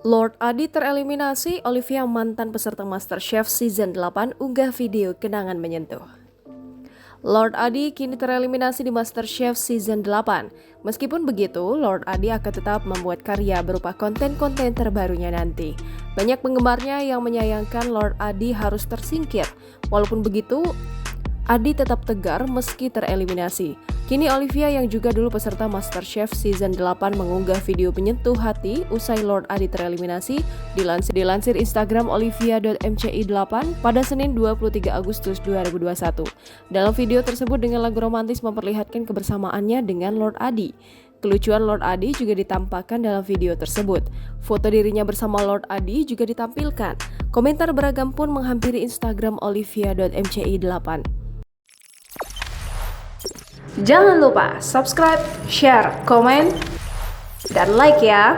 Lord Adi tereliminasi, Olivia mantan peserta MasterChef Season 8 unggah video kenangan menyentuh. Lord Adi kini tereliminasi di MasterChef Season 8. Meskipun begitu, Lord Adi akan tetap membuat karya berupa konten-konten terbarunya nanti. Banyak penggemarnya yang menyayangkan Lord Adi harus tersingkir. Walaupun begitu, Adi tetap tegar meski tereliminasi. Kini Olivia yang juga dulu peserta MasterChef Season 8 mengunggah video menyentuh hati usai Lord Adi tereliminasi. Dilansir Instagram olivia.mci8 pada Senin 23 Agustus 2021. Dalam video tersebut dengan lagu romantis memperlihatkan kebersamaannya dengan Lord Adi. Kelucuan Lord Adi juga ditampakkan dalam video tersebut. Foto dirinya bersama Lord Adi juga ditampilkan. Komentar beragam pun menghampiri Instagram olivia.mci8. Jangan lupa subscribe, share, komen, dan like ya!